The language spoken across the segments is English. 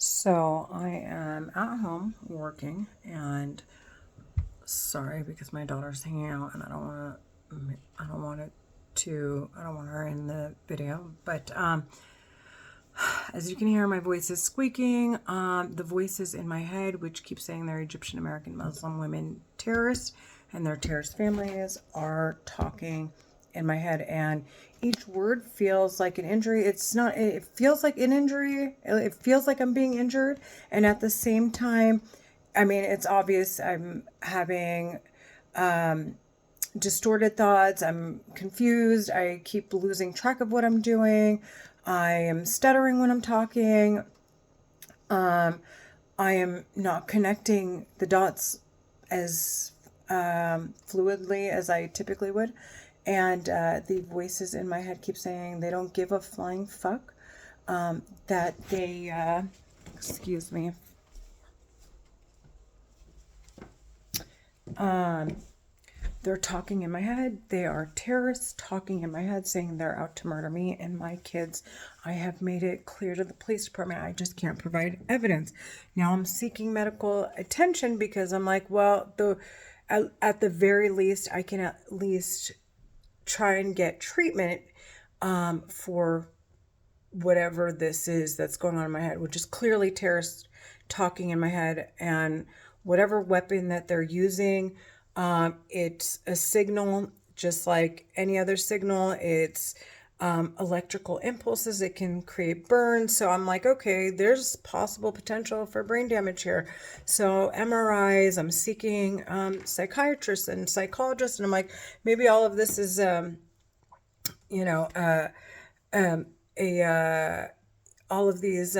So I am at home working, and sorry because my daughter's hanging out, and I don't want it I don't want her in the video. But as you can hear, my voice is squeaking. The voices in my head, which keep saying they're Egyptian American Muslim women terrorists, and their terrorist families are talking in my head, and each word feels like an injury. It's not, it feels like an injury. It feels like I'm being injured. And at the same time, I mean, it's obvious I'm having distorted thoughts. I'm confused. I keep losing track of what I'm doing. I am stuttering when I'm talking. I am not connecting the dots as fluidly as I typically would. And the voices in my head keep saying they don't give a flying fuck. That they, excuse me, they're talking in my head. They are terrorists talking in my head, saying they're out to murder me and my kids. I have made it clear to the police department I just can't provide evidence. Now I'm seeking medical attention because I'm like, well, at the very least, I can at least try and get treatment for whatever this is that's going on in my head, which is clearly terrorists talking in my head, and whatever weapon that they're using, it's a signal just like any other signal. It's electrical impulses. It can create burns. So I'm like, okay, there's possible potential for brain damage here. So MRIs, I'm seeking psychiatrists and psychologists, and I'm like, maybe all of this is, you know, all of these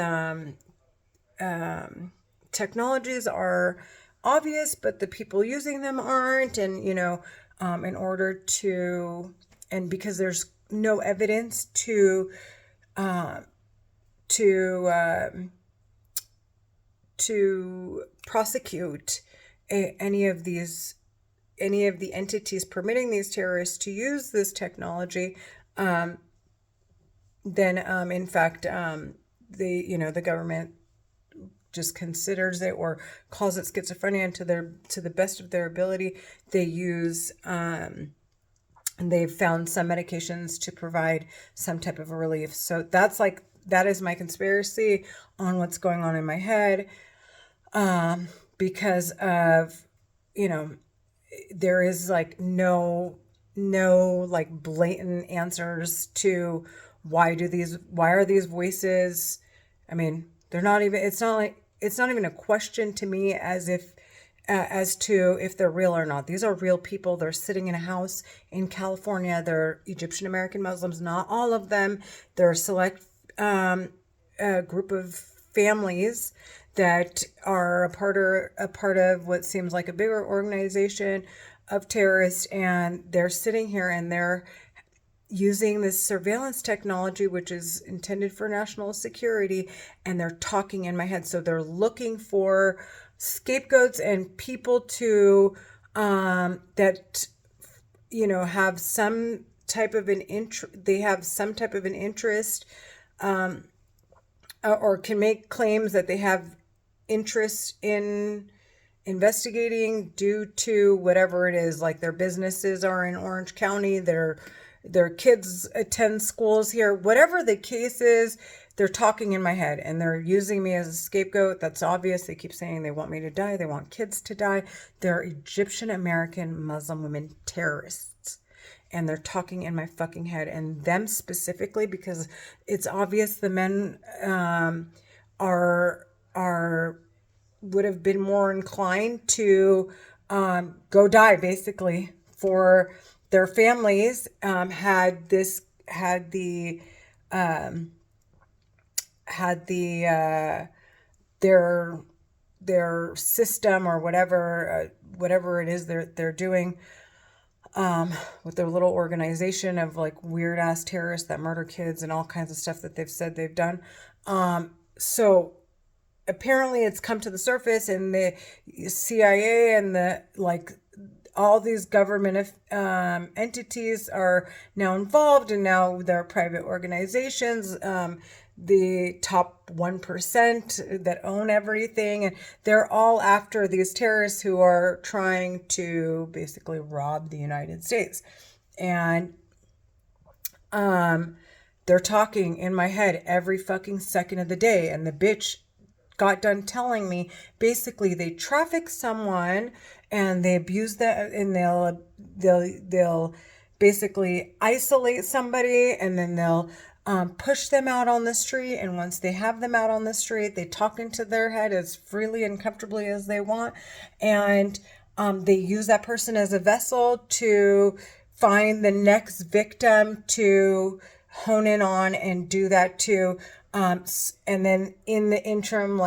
technologies are obvious, but the people using them aren't. And, in order to, and because there's no evidence to, to prosecute any of the entities permitting these terrorists to use this technology, then in fact the government just considers it or calls it schizophrenia, and to the best of their ability they use and they've found some medications to provide some type of a relief. So that is my conspiracy on what's going on in my head, because of, there is like no like blatant answers to why are these voices. I mean, they're not even, it's not even a question to me as to if they're real or not. These are real people. They're sitting in a house in California. They're Egyptian American Muslims, not all of them. They're a select group of families that are a part of what seems like a bigger organization of terrorists, and they're sitting here and they're using this surveillance technology, which is intended for national security, and they're talking in my head. So they're looking for scapegoats and people to that have some type of an interest, or can make claims that they have interest in investigating due to whatever it is. Like their businesses are in Orange County, their kids attend schools here, whatever the case is. They're talking in my head and they're using me as a scapegoat. That's obvious. They keep saying they want me to die. They want kids to die. They're Egyptian American Muslim women terrorists. And they're talking in my fucking head, and them specifically, because it's obvious the men would have been more inclined to go die, basically, for their families, had their system or whatever it is they're doing, with their little organization of like weird ass terrorists that murder kids and all kinds of stuff that they've said they've done. So apparently it's come to the surface, and the CIA and all these government entities are now involved, and now they're private organizations. the top 1% that own everything. And they're all after these terrorists who are trying to basically rob the United States. And they're talking in my head every fucking second of the day. And the bitch got done telling me basically they traffic someone and they abuse that, and they'll basically isolate somebody, and then they'll push them out on the street. And once they have them out on the street, they talk into their head as freely and comfortably as they want. And they use that person as a vessel to find the next victim to hone in on and do that too. And then in the interim,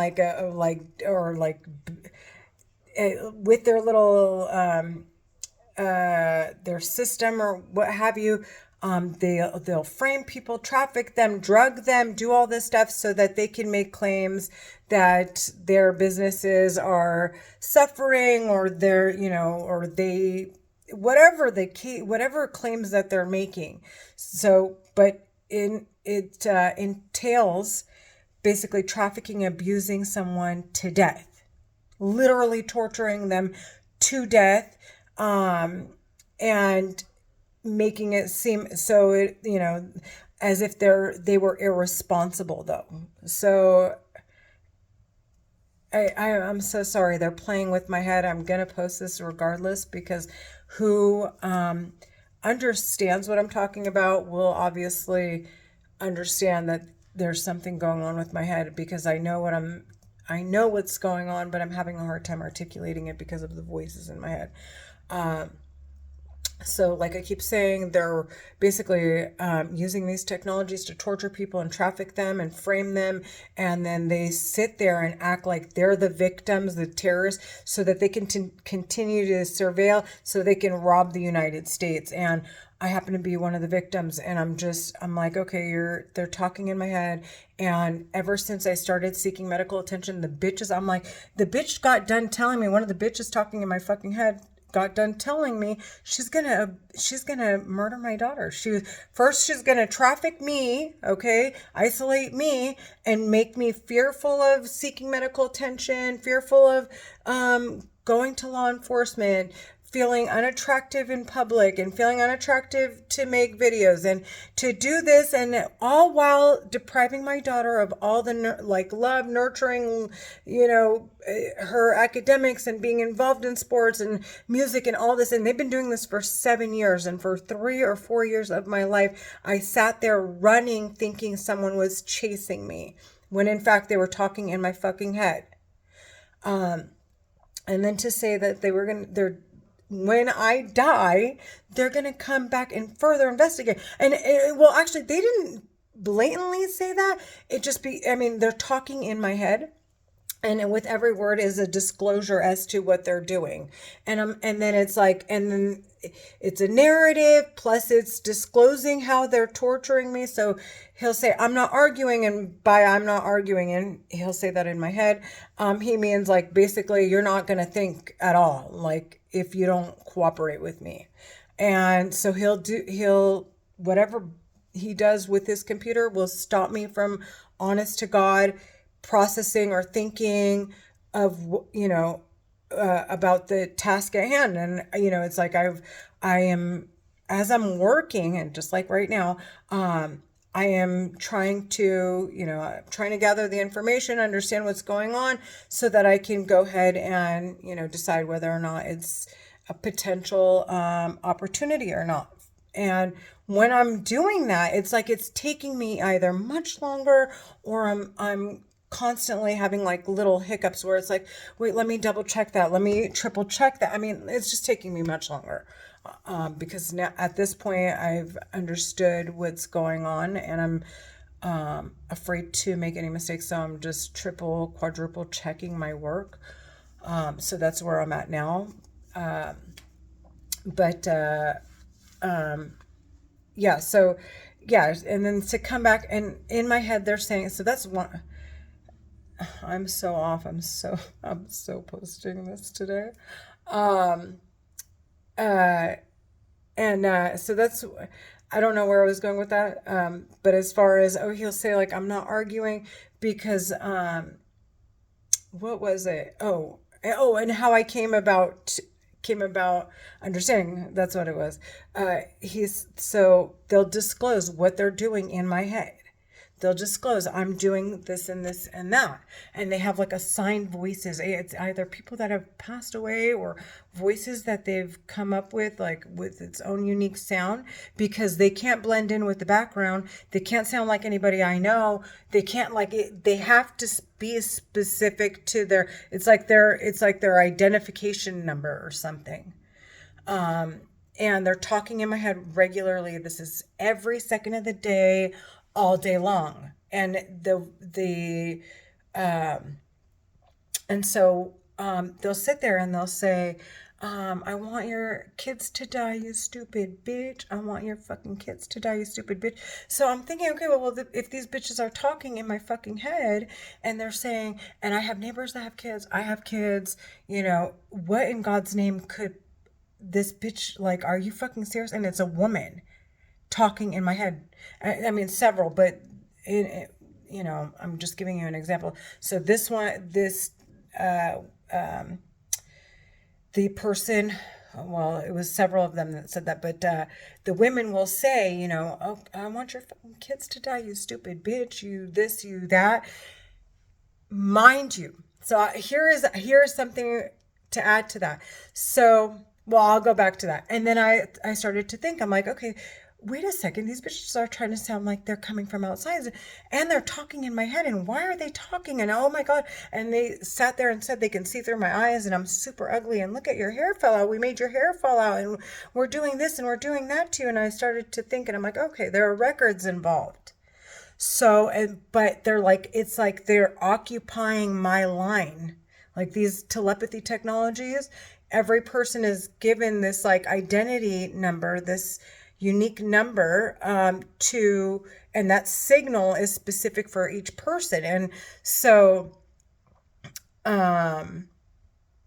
with their little their system or what have you, they'll frame people, traffic them, drug them, do all this stuff so that they can make claims that their businesses are suffering, or they're, or they, whatever claims that they're making. So, but it entails basically trafficking, abusing someone to death, literally torturing them to death, and making it seem so as if they were irresponsible though. So I'm so sorry. They're playing with my head. I'm gonna post this regardless, because who understands what I'm talking about will obviously understand that there's something going on with my head, because I know what's going on, but I'm having a hard time articulating it because of the voices in my head. So like I keep saying, they're basically using these technologies to torture people and traffic them and frame them. And then they sit there and act like they're the victims, the terrorists, so that they can continue to surveil, so they can rob the United States. And I happen to be one of the victims. And I'm like, okay, they're talking in my head. And ever since I started seeking medical attention, the bitch got done telling me, one of the bitches talking in my fucking head got done telling me she's gonna murder my daughter. She's gonna traffic me, okay, isolate me, and make me fearful of seeking medical attention, fearful of going to law enforcement, feeling unattractive in public, and feeling unattractive to make videos, and to do this, and all while depriving my daughter of all the love, nurturing, her academics and being involved in sports and music and all this. And they've been doing this for 7 years, and for 3 or 4 years of my life I sat there running thinking someone was chasing me, when in fact they were talking in my fucking head. And then to say that when I die, they're going to come back and further investigate. And actually, they didn't blatantly say that. They're talking in my head. And with every word is a disclosure as to what they're doing. And then it's a narrative, plus it's disclosing how they're torturing me. So he'll say, I'm not arguing, and by I'm not arguing, and he'll say that in my head, he means basically you're not going to think at all, if you don't cooperate with me. And so whatever he does with his computer will stop me from, honest to God, processing or thinking of about the task at hand. And it's like I am, as I'm working, and just like right now, I am trying to gather the information, understand what's going on, so that I can go ahead and decide whether or not it's a potential opportunity or not. And when I'm doing that, it's it's taking me either much longer, or I'm constantly having little hiccups where it's wait, let me double check that, let me triple check that. It's just taking me much longer, because now at this point I've understood what's going on, and I'm afraid to make any mistakes, so I'm just triple, quadruple checking my work. So that's where I'm at now. Yeah, so yeah, and then to come back, and in my head they're saying, so that's one. I'm so off. I'm so posting this today. So that's, I don't know where I was going with that. But as far as, oh, he'll say like, I'm not arguing because, what was it? And how I came about understanding. That's what it was. He's so they'll disclose what they're doing in my head. They'll disclose I'm doing this and this and that, and they have like assigned voices. It's either people that have passed away or voices that they've come up with, like with its own unique sound, because they can't blend in with the background. They can't sound like anybody I know. They can't like it. They have to be specific to their. It's like their identification number or something. And they're talking in my head regularly. This is every second of the day, all day long. And they'll sit there and they'll say, I want your kids to die, you stupid bitch. I want your fucking kids to die, you stupid bitch. So I'm thinking, okay, if these bitches are talking in my fucking head and they're saying, and I have neighbors that have kids, I have kids, what in God's name could this bitch, like, are you fucking serious? And it's a woman talking in my head. I mean, several, but I'm just giving you an example. So the person, well, it was several of them that said that, but the women will say, oh, I want your fucking kids to die, you stupid bitch, you this, you that. Mind you. So here is something to add to that. So, well, I'll go back to that. And then I started to think, I'm like, okay, wait a second, these bitches are trying to sound like they're coming from outside and they're talking in my head. And why are they talking? And oh my God. And they sat there and said they can see through my eyes and I'm super ugly. And look at your hair fell out. We made your hair fall out and we're doing this and we're doing that too. And I started to think, and I'm like, okay, there are records involved. So, but they're like, it's like they're occupying my line. Like these telepathy technologies, every person is given this like identity number, this unique number and that signal is specific for each person. And so, what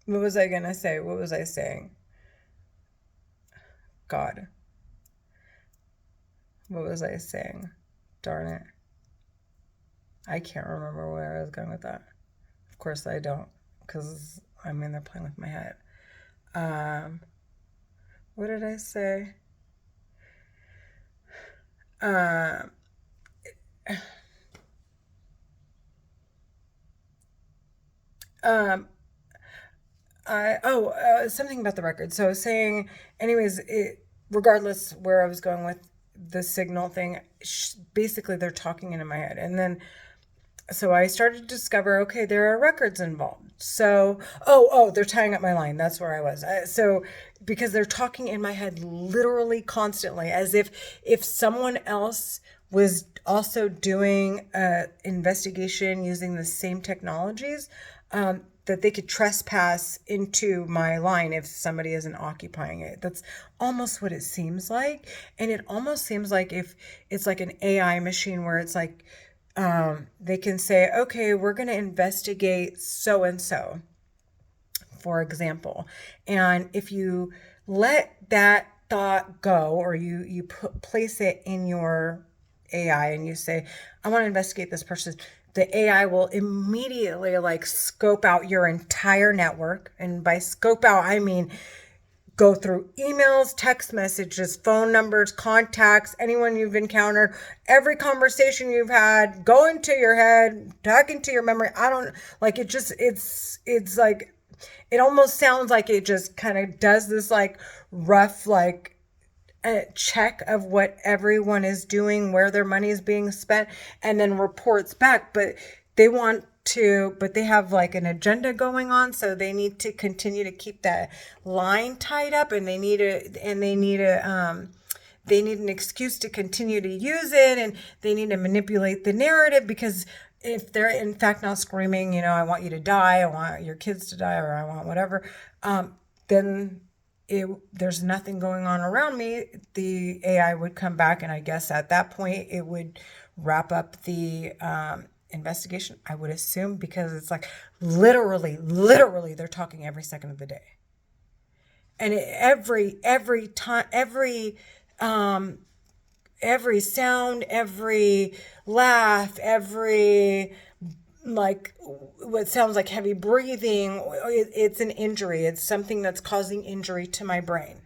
was I going to say? What was I saying? God. What was I saying? Darn it. I can't remember where I was going with that. Of course I don't, because they're playing with my head. What did I say? Something about the record. So saying, anyways, regardless where I was going with the signal thing, basically they're talking into my head. And then, so I started to discover, okay, there are records involved. So, they're tying up my line. That's where I was. So, because they're talking in my head literally constantly, as if someone else was also doing an investigation using the same technologies, that they could trespass into my line if somebody isn't occupying it. That's almost what it seems like. And it almost seems like if it's like an AI machine where it's like, they can say, okay, we're going to investigate so-and-so, for example. And if you let that thought go, or you place it in your AI and you say, I want to investigate this person, the AI will immediately like scope out your entire network. And by scope out, I mean go through emails, text messages, phone numbers, contacts, anyone you've encountered, every conversation you've had, go into your head, back into your memory. I don't like it. It's like, it almost sounds like it just kind of does this like rough, like a check of what everyone is doing, where their money is being spent, and then reports back. But they have like an agenda going on, so they need to continue to keep that line tied up, and they need an excuse to continue to use it, and they need to manipulate the narrative, because if they're in fact not screaming, I want you to die, I want your kids to die, or I want whatever, then there's nothing going on around me. The AI would come back, and I guess at that point it would wrap up the investigation, I would assume, because it's like literally they're talking every second of the day. And every time, every sound, every laugh, every like what sounds like heavy breathing, it's an injury. It's something that's causing injury to my brain.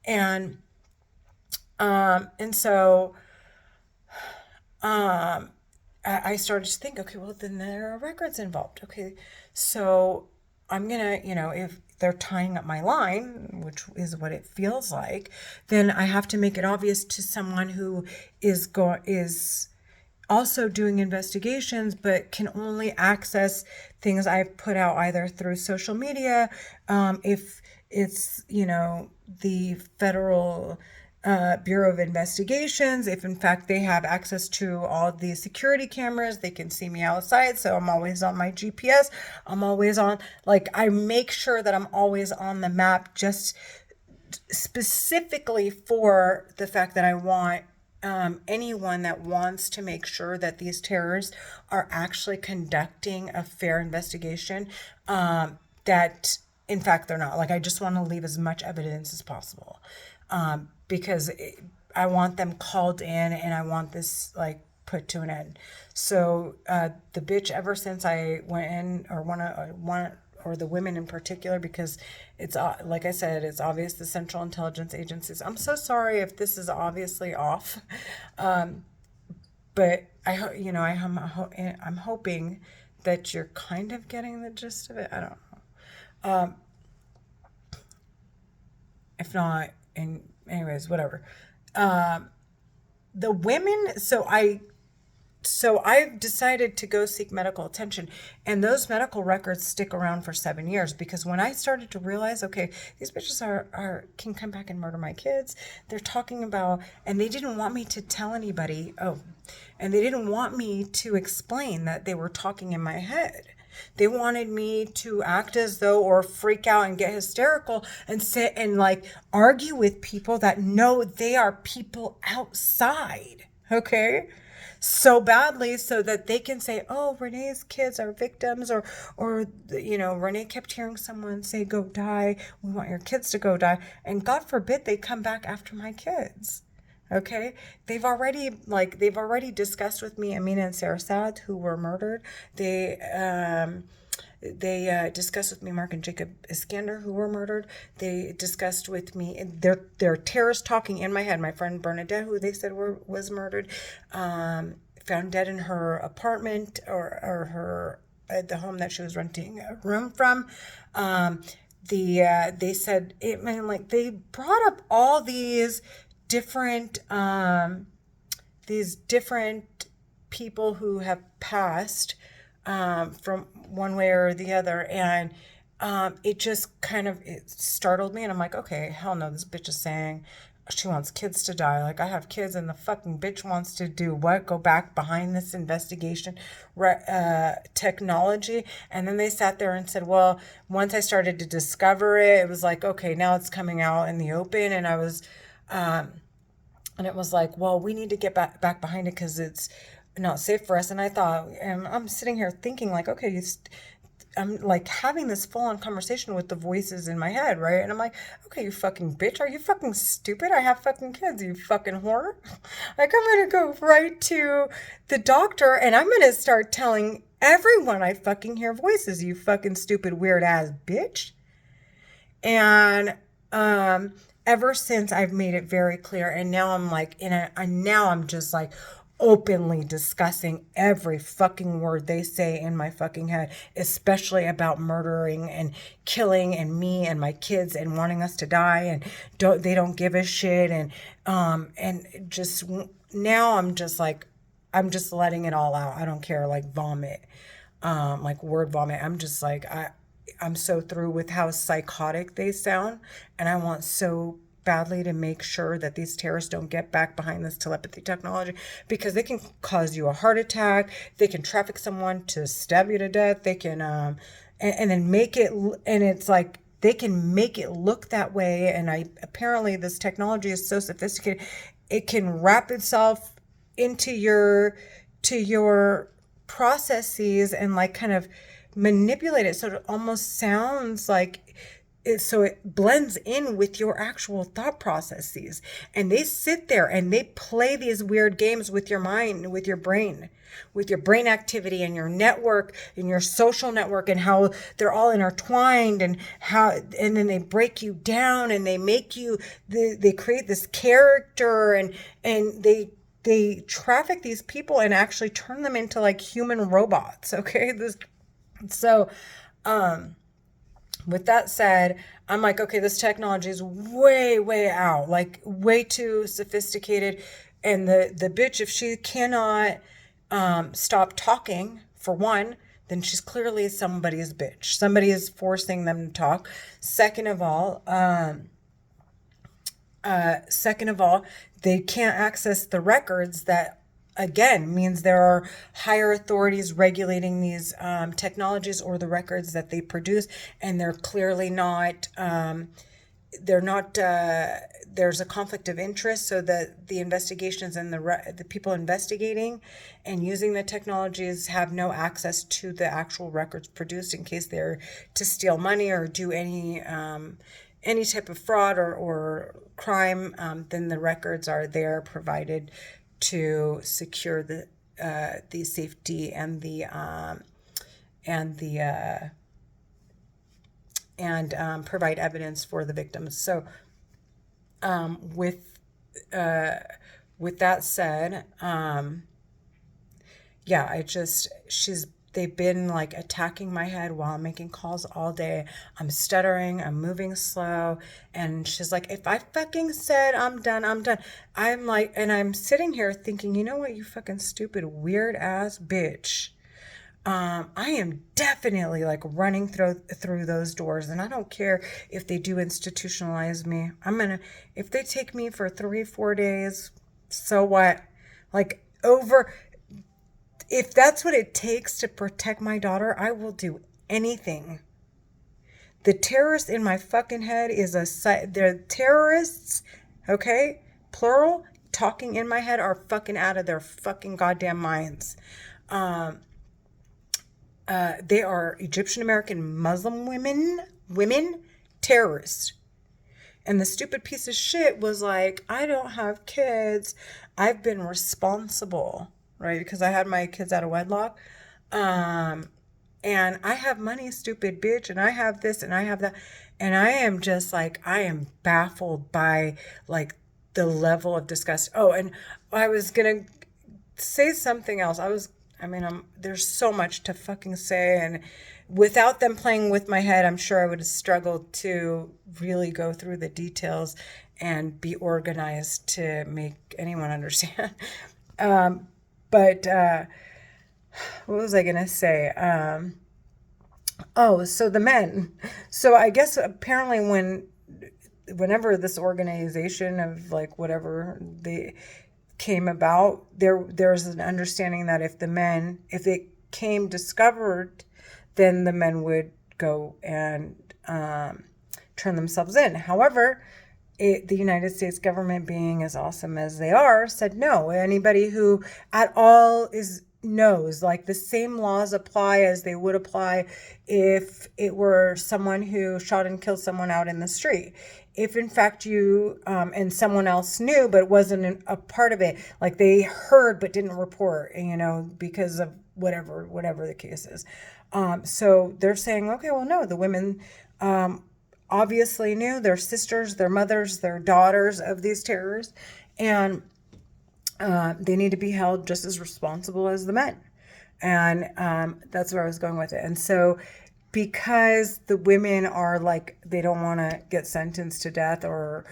And and so I started to think, okay, well, then there are records involved. Okay, so I'm gonna, if they're tying up my line, which is what it feels like, then I have to make it obvious to someone who is also doing investigations, but can only access things I've put out either through social media, if it's, the federal Bureau of Investigations, if in fact they have access to all the security cameras, they can see me outside. So I'm always on my GPS. I'm always on, like, I make sure that I'm always on the map just specifically for the fact that I want anyone that wants to make sure that these terrorists are actually conducting a fair investigation, that in fact they're not. Like, I just want to leave as much evidence as possible, because I want them called in and I want this like put to an end. So the bitch, ever since I went in, or one or the women in particular, because it's like I said, it's obvious the Central Intelligence Agencies. I'm so sorry if this is obviously off, but I'm hoping that you're kind of getting the gist of it. I don't know. If not, and anyways, whatever. The women. So I've decided to go seek medical attention, and those medical records stick around for 7 years, because when I started to realize, okay, these bitches can come back and murder my kids. They're talking about, and they didn't want me to tell anybody. Oh, and they didn't want me to explain that they were talking in my head. They wanted me to act as though, or freak out and get hysterical and sit and like argue with people that know they are people outside. Okay, so badly, so that they can say, oh, Renee's kids are victims, or Renee kept hearing someone say, go die, we want your kids to go die, and God forbid they come back after my kids. Okay, they've already discussed with me Amina and Sarah Saad, who were murdered. They discussed with me Mark and Jacob Iskander, who were murdered. They discussed with me their terrorists talking in my head. My friend Bernadette, who they said was murdered, found dead in her apartment, or her the home that she was renting a room from. They said it, man, like they brought up all these different people who have passed, from one way or the other, and it just kind of startled me, and I'm like, okay, hell no, this bitch is saying she wants kids to die. Like, I have kids, and the fucking bitch wants to do what? Go back behind this investigation technology. And then they sat there and said, well, once I started to discover it, it was like, okay, now it's coming out in the open, and I was and it was like, well, we need to get back behind it because it's not safe for us. And I thought, and I'm sitting here thinking like, okay, I'm like having this full on conversation with the voices in my head, right? And I'm like, okay, you fucking bitch, are you fucking stupid? I have fucking kids, you fucking whore. Like, I'm gonna go right to the doctor and I'm gonna start telling everyone I fucking hear voices, you fucking stupid weird ass bitch. And ever since, I've made it very clear, and now I'm like now I'm just like openly discussing every fucking word they say in my fucking head, especially about murdering and killing and me and my kids and wanting us to die, and they don't give a shit, and just now I'm just like, I'm just letting it all out. I don't care, like vomit, like word vomit. I'm just like, I'm so through with how psychotic they sound, and I want so badly to make sure that these terrorists don't get back behind this telepathy technology, because they can cause you a heart attack, they can traffic someone to stab you to death, they can and then make it, and it's like they can make it look that way. And apparently this technology is so sophisticated, it can wrap itself into your processes and like kind of manipulate it, so it almost sounds like so it blends in with your actual thought processes, and they sit there and they play these weird games with your mind, with your brain activity and your network and your social network, and how they're all intertwined, and then they break you down, and they create this character, and they traffic these people and actually turn them into like human robots. Okay. So with that said, I'm like, okay, this technology is way, way out, like way too sophisticated. And the bitch, if she cannot stop talking, for one, then she's clearly somebody's bitch. Somebody is forcing them to talk. Second of all, they can't access the records. That again means there are higher authorities regulating these technologies or the records that they produce, and they're clearly not. They're not. There's a conflict of interest, so that the investigations and the people investigating and using the technologies have no access to the actual records produced in case they're to steal money or do any type of fraud or crime. Then the records are there, provided to secure the safety and provide evidence for the victims. So with that said, yeah, they've been like attacking my head while I'm making calls all day. I'm stuttering, I'm moving slow. And she's like, if I fucking said I'm done, I'm done. I'm like, and I'm sitting here thinking, you know what, you fucking stupid, weird ass bitch. I am definitely like running through those doors, and I don't care if they do institutionalize me. If they take me for 3-4 days, so what? Like, if that's what it takes to protect my daughter, I will do anything. The terrorist in my fucking head they're terrorists, okay? Plural, talking in my head are fucking out of their fucking goddamn minds. They are Egyptian American Muslim women terrorists. And the stupid piece of shit was like, I don't have kids. I've been responsible, right? Because I had my kids out of wedlock. And I have money, stupid bitch. And I have this and I have that. And I am just like, I am baffled by like the level of disgust. Oh, and I was going to say something else. There's so much to fucking say, and without them playing with my head, I'm sure I would have struggled to really go through the details and be organized to make anyone understand. But what was I gonna say? So the men. So I guess apparently whenever this organization of like whatever they came about, there's an understanding that if it came discovered, then the men would go and turn themselves in. However, the United States government, being as awesome as they are, said no. Anybody who at all knows, like the same laws apply as they would apply if it were someone who shot and killed someone out in the street. If in fact you and someone else knew but wasn't a part of it, like they heard but didn't report, because of whatever the case is. So they're saying, okay, well, no, the women obviously knew, their sisters, their mothers, their daughters of these terrorists, and they need to be held just as responsible as the men. And that's where I was going with it. And so because the women are like, they don't want to get sentenced to death or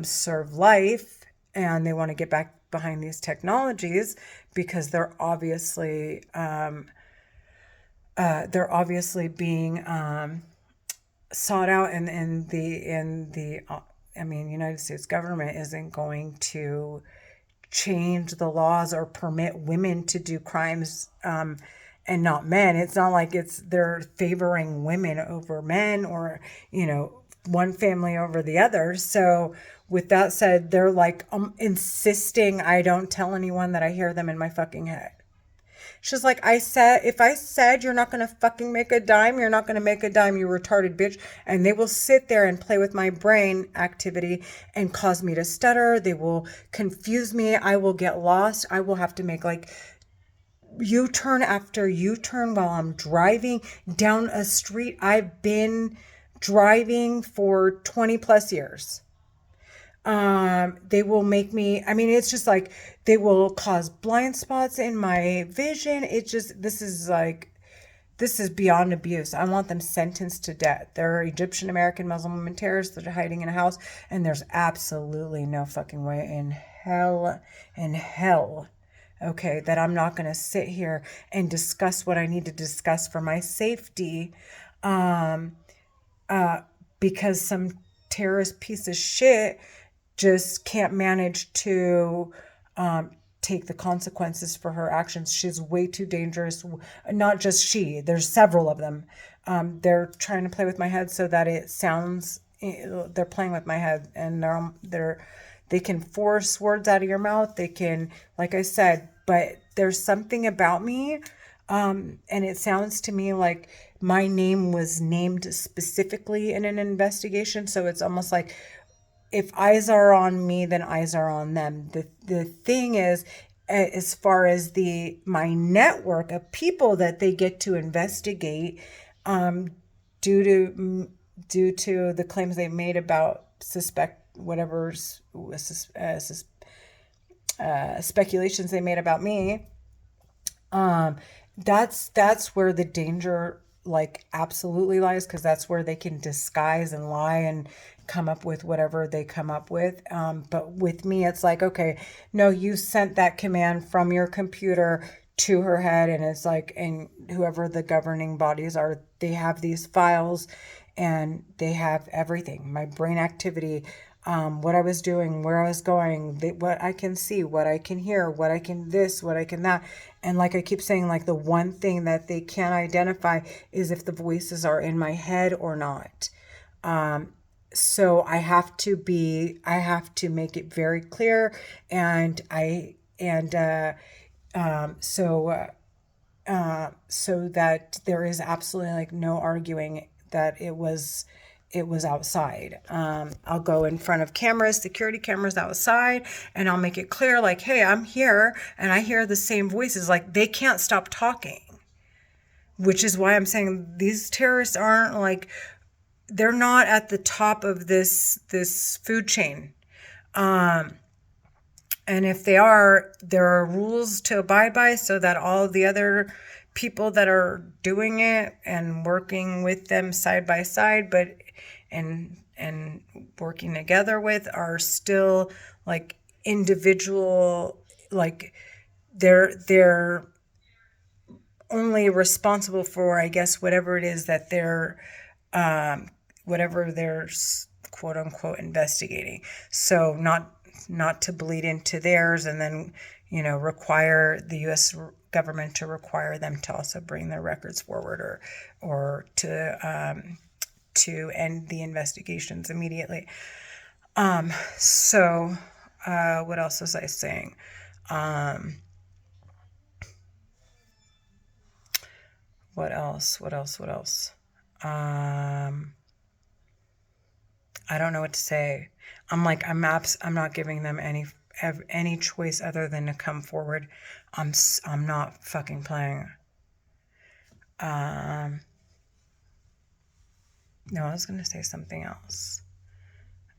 serve life, and they want to get back behind these technologies because they're obviously being sought out, and the United States government isn't going to change the laws or permit women to do crimes and not men. It's not like they're favoring women over men, or one family over the other. So with that said, they're like insisting I don't tell anyone that I hear them in my fucking head. She's like, if I said you're not going to fucking make a dime, you're not going to make a dime, you retarded bitch. And they will sit there and play with my brain activity and cause me to stutter. They will confuse me. I will get lost. I will have to make like U-turn after U-turn while I'm driving down a street I've been driving for 20 plus years. They will make me, I mean, it's just like, they will cause blind spots in my vision. This is beyond abuse. I want them sentenced to death. They're Egyptian American Muslim women terrorists that are hiding in a house, and there's absolutely no fucking way in hell, okay, that I'm not going to sit here and discuss what I need to discuss for my safety, because some terrorist piece of shit just can't manage to take the consequences for her actions. She's way too dangerous. Not just she, there's several of them. They're trying to play with my head so that it sounds, they're playing with my head, and they can force words out of your mouth. They can, like I said, but there's something about me, and it sounds to me like my name was named specifically in an investigation. So it's almost like, if eyes are on me, then eyes are on them. The thing is, as far as my network of people that they get to investigate, due to the claims they made about speculations they made about me, that's where the danger like absolutely lies, because that's where they can disguise and lie and come up with whatever they come up with. But with me, it's like, okay, no, you sent that command from your computer to her head, and it's like, and whoever the governing bodies are, they have these files and they have everything, my brain activity, what I was doing, where I was going, what I can see, what I can hear, what I can this, what I can that. And like I keep saying, like the one thing that they can't identify is if the voices are in my head or not. So I have to make it very clear. So that there is absolutely like no arguing that it was outside. I'll go in front of cameras, security cameras outside, and I'll make it clear like, hey, I'm here and I hear the same voices. Like, they can't stop talking, which is why I'm saying these terrorists aren't like, they're not at the top of this food chain. And if they are, there are rules to abide by so that all the other people that are doing it and working with them side by side, and working together with, are still like individual, like they're only responsible for, I guess, whatever it is that whatever they're quote unquote investigating. So not to bleed into theirs and then, require the U.S. government to require them to also bring their records forward, or to end the investigations immediately. So what else was I saying? What else? I don't know what to say. I'm not giving them any choice other than to come forward. I'm not fucking playing. No, I was going to say something else.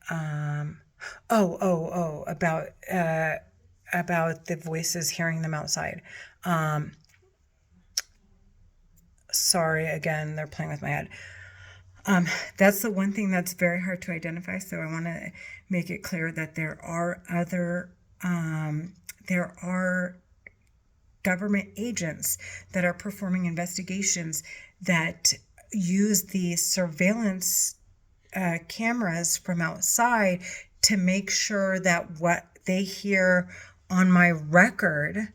About the voices, hearing them outside. Sorry, again, they're playing with my head. That's the one thing that's very hard to identify. So I want to make it clear that there are government agents that are performing investigations that use the surveillance cameras from outside to make sure that what they hear on my record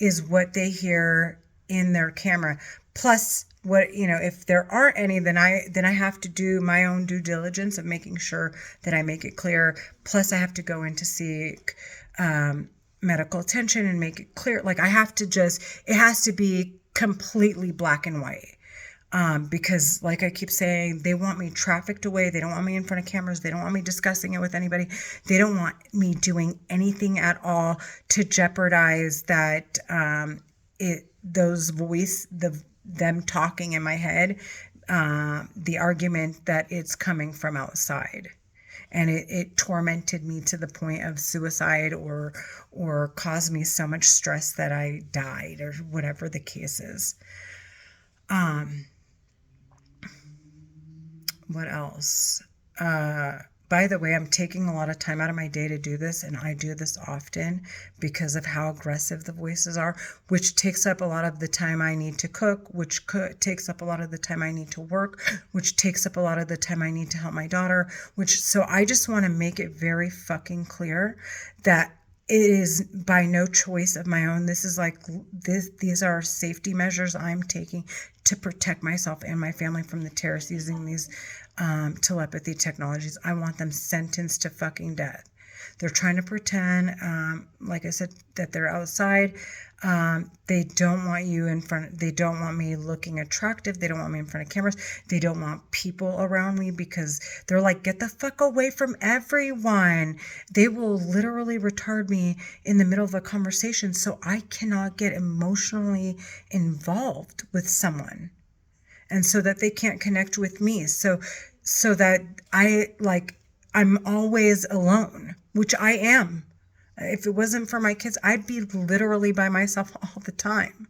is what they hear in their camera. Plus, if there aren't any, then I have to do my own due diligence of making sure that I make it clear. Plus, I have to go in to seek medical attention and make it clear. Like I have to just, it has to be completely black and white. Because like I keep saying, they want me trafficked away. They don't want me in front of cameras. They don't want me discussing it with anybody. They don't want me doing anything at all to jeopardize that, them talking in my head, the argument that it's coming from outside. And it tormented me to the point of suicide or caused me so much stress that I died or whatever the case is. What else? By the way, I'm taking a lot of time out of my day to do this, and I do this often because of how aggressive the voices are, which takes up a lot of the time I need to cook, which takes up a lot of the time I need to work, which takes up a lot of the time I need to help my daughter, so I just want to make it very fucking clear that it is by no choice of my own. This is like these are safety measures I'm taking to protect myself and my family from the terrorists using these telepathy technologies. I want them sentenced to fucking death. They're trying to pretend, like I said, that they're outside. They don't want you in front. They don't want me looking attractive. They don't want me in front of cameras. They don't want people around me because they're like, get the fuck away from everyone. They will literally retard me in the middle of a conversation so I cannot get emotionally involved with someone. And so that they can't connect with me. So that I'm always alone, which I am. If it wasn't for my kids, I'd be literally by myself all the time.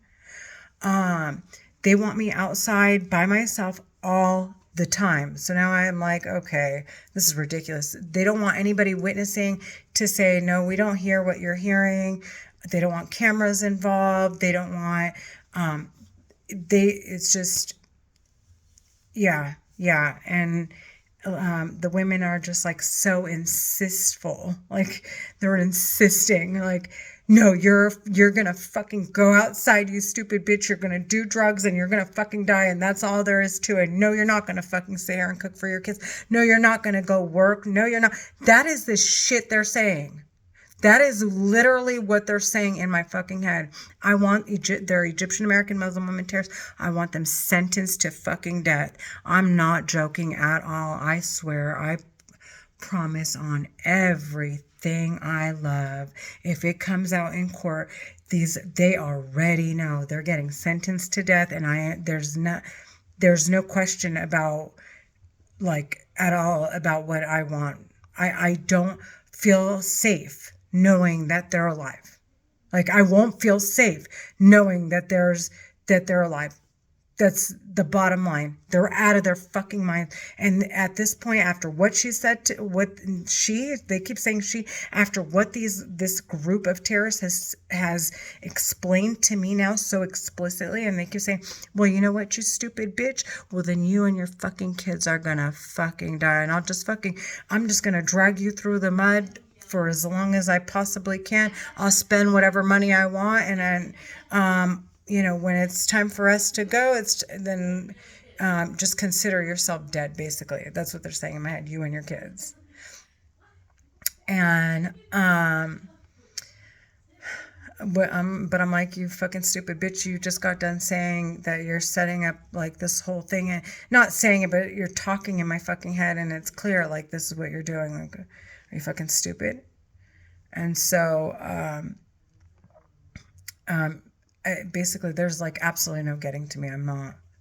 They want me outside by myself all the time. So now I'm like, okay, this is ridiculous. They don't want anybody witnessing to say, no, we don't hear what you're hearing. They don't want cameras involved. They don't want, it's just, yeah. And the women are just like so insistful. Like they're insisting like, no, you're going to fucking go outside, you stupid bitch. You're going to do drugs and you're going to fucking die. And that's all there is to it. No, you're not going to fucking stay here and cook for your kids. No, you're not going to go work. No, you're not. That is the shit they're saying. That is literally what they're saying in my fucking head. I want their Egyptian American Muslim women terrorists. I want them sentenced to fucking death. I'm not joking at all. I swear, I promise on everything I love. If it comes out in court, they already know they're getting sentenced to death, and there's no question about like at all about what I want. I don't feel safe knowing that they're alive. Like I won't feel safe knowing that they're alive. That's the bottom line. They're out of their fucking mind. And at this point, after what she said, they keep saying after what this group of terrorists has explained to me now so explicitly, and they keep saying, well, you know what, you stupid bitch? Well, then you and your fucking kids are gonna fucking die. And I'm just gonna drag you through the mud for as long as I possibly can. I'll spend whatever money I want, and then, when it's time for us to go, just consider yourself dead. Basically, that's what they're saying in my head. You and your kids, and but I'm like, you fucking stupid bitch. You just got done saying that you're setting up like this whole thing, and not saying it, but you're talking in my fucking head, and it's clear like this is what you're doing. Like, are you fucking stupid? And so, basically, there's like absolutely no getting to me. I'm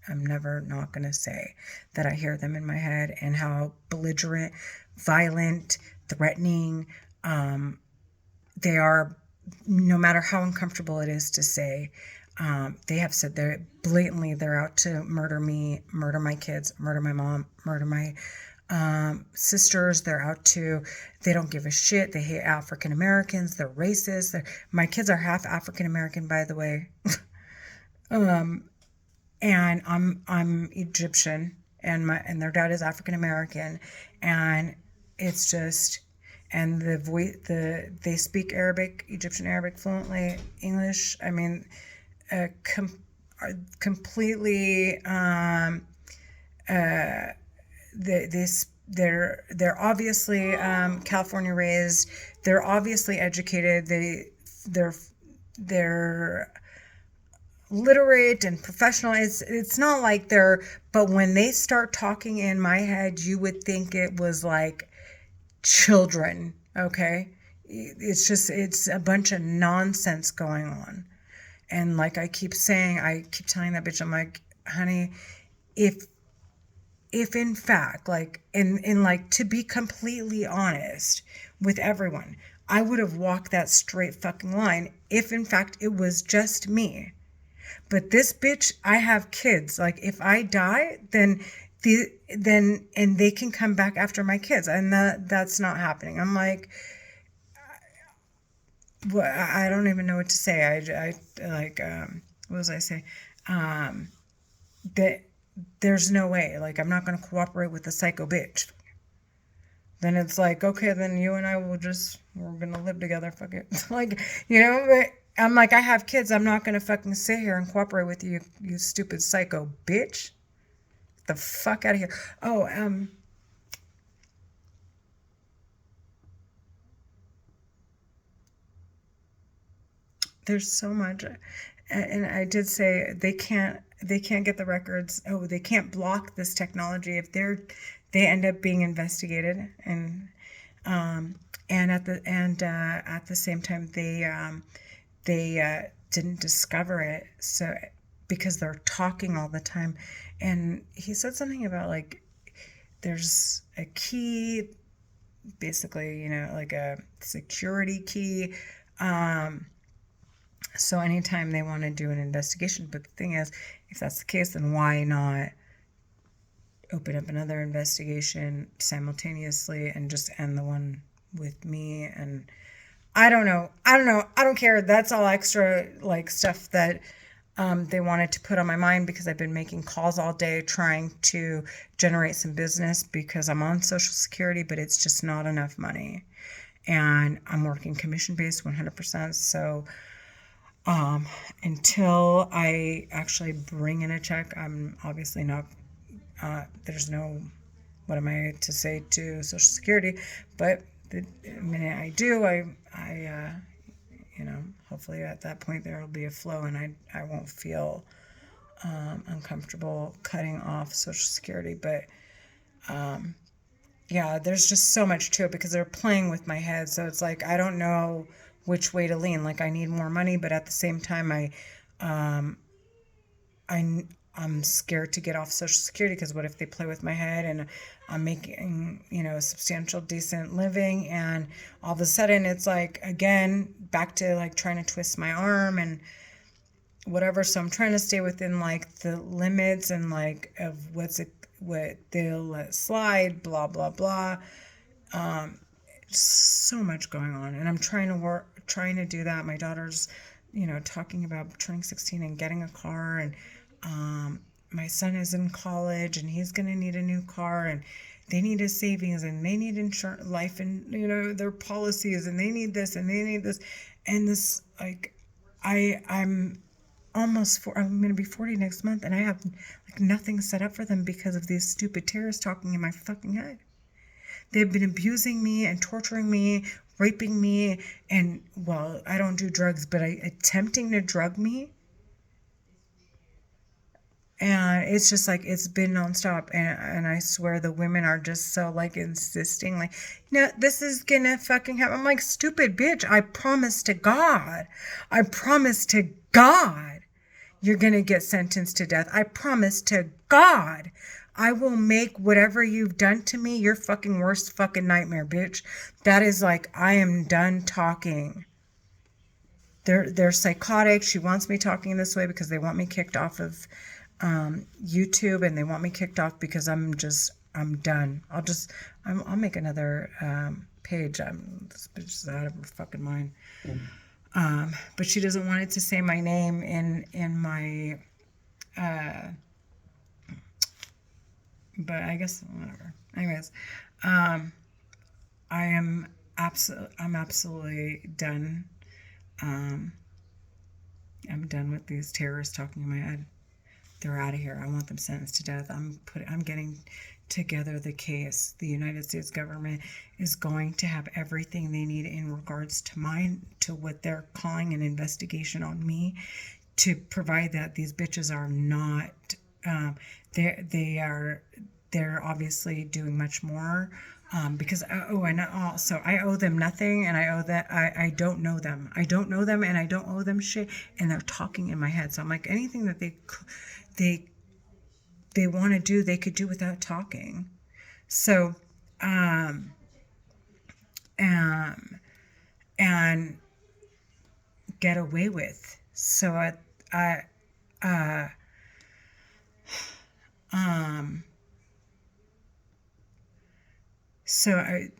never not going to say that I hear them in my head and how belligerent, violent, threatening, they are, no matter how uncomfortable it is to say. They have said they're out to murder me, murder my kids, murder my mom, murder my sisters. They don't give a shit. They hate African Americans. They're racist. My kids are half African American, by the way. And I'm Egyptian, and their dad is African American, and it's just, and they speak Arabic, Egyptian Arabic fluently, English. I mean, completely. They're obviously California raised. They're obviously educated. They they're they're literate and professional. It's not like they're, but when they start talking in my head, you would think it was like children. Okay, it's a bunch of nonsense going on. And like I keep saying, I keep telling that bitch, I'm like, honey, if in fact, like, in like, to be completely honest with everyone, I would have walked that straight fucking line if in fact it was just me. But this bitch, I have kids. Like, if I die, and they can come back after my kids, and that's not happening. I'm like, well, I don't even know what to say. I like, what was I say? That there's no way. Like, I'm not going to cooperate with the psycho bitch. Then it's like, okay, then you and I we're going to live together. Fuck it. Like, but I'm like, I have kids. I'm not going to fucking sit here and cooperate with you, you stupid psycho bitch. Get the fuck out of here. Oh, there's so much. And I did say they can't get the records. Oh, they can't block this technology if they end up being investigated. And at the same time they didn't discover it, so because they're talking all the time. And he said something about like there's a key, basically, like a security key. So anytime they want to do an investigation, but the thing is, if that's the case, then why not open up another investigation simultaneously and just end the one with me? And I don't know. I don't care. That's all extra, like, stuff that they wanted to put on my mind, because I've been making calls all day trying to generate some business, because I'm on Social Security, but it's just not enough money. And I'm working commission based 100%. So until I actually bring in a check, I'm obviously not, there's no, what am I to say to Social Security? But the minute I do, hopefully at that point there will be a flow, and I won't feel uncomfortable cutting off Social Security. But yeah, there's just so much to it, because they're playing with my head. So it's like, I don't know which way to lean. Like, I need more money, but at the same time, I'm scared to get off Social Security, because what if they play with my head and I'm making, a substantial, decent living, and all of a sudden it's like, again, back to like trying to twist my arm and whatever. So I'm trying to stay within like the limits and like of what they'll let slide, blah, blah, blah. So much going on, and I'm trying to do that. My daughter's, talking about turning 16 and getting a car, and my son is in college and he's going to need a new car, and they need his savings, and they need insurance, life, and their policies, and they need this and they need this, and this, like, I'm I'm going to be 40 next month, and I have like nothing set up for them because of these stupid terrorists talking in my fucking head. They've been abusing me and torturing me, raping me, and, well, I don't do drugs, but attempting to drug me. And it's just like, it's been nonstop. And I swear the women are just so like insisting, like, no, this is gonna fucking happen. I'm like, stupid bitch, I promise to God. I promise to God you're gonna get sentenced to death. I promise to God I will make whatever you've done to me your fucking worst fucking nightmare, bitch. That is like, I am done talking. They're psychotic. She wants me talking this way because they want me kicked off of YouTube, and they want me kicked off because I'm done. I'll make another page. This bitch is out of her fucking mind. But she doesn't want it to say my name in my. But I guess whatever. Anyways, I'm absolutely done. I'm done with these terrorists talking in my head. they're out of here. I want them sentenced to death. I'm getting together the case. The United States government is going to have everything they need in regards to what they're calling an investigation on me, to provide that these bitches are not, they're obviously doing much more. Because and also I owe them nothing, and I owe that I don't know them. I don't know them, and I don't owe them shit. And they're talking in my head, so I'm like, anything that they want to do, they could do without talking. So, and get away with. So it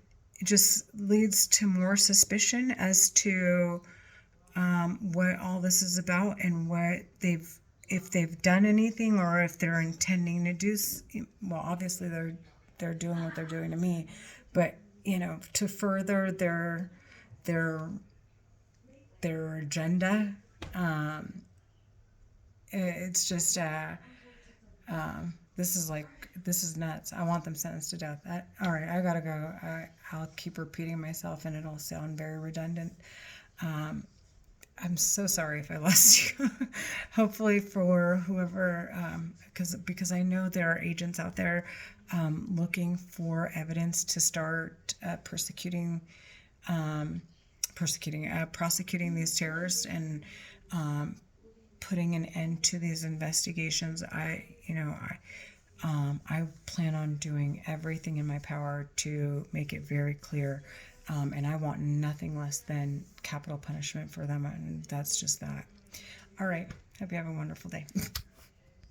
just leads to more suspicion as to what all this is about, and if they've done anything, or if they're intending to do. Well, obviously they're doing what they're doing to me, but to further their agenda. It's just this is nuts. I want them sentenced to death. All right, I gotta go. I'll keep repeating myself, and it'll sound very redundant. I'm so sorry if I lost you. Hopefully for whoever, because I know there are agents out there looking for evidence to start prosecuting these terrorists, and putting an end to these investigations. I plan on doing everything in my power to make it very clear, and I want nothing less than capital punishment for them, and that's just that. All right. Hope you have a wonderful day.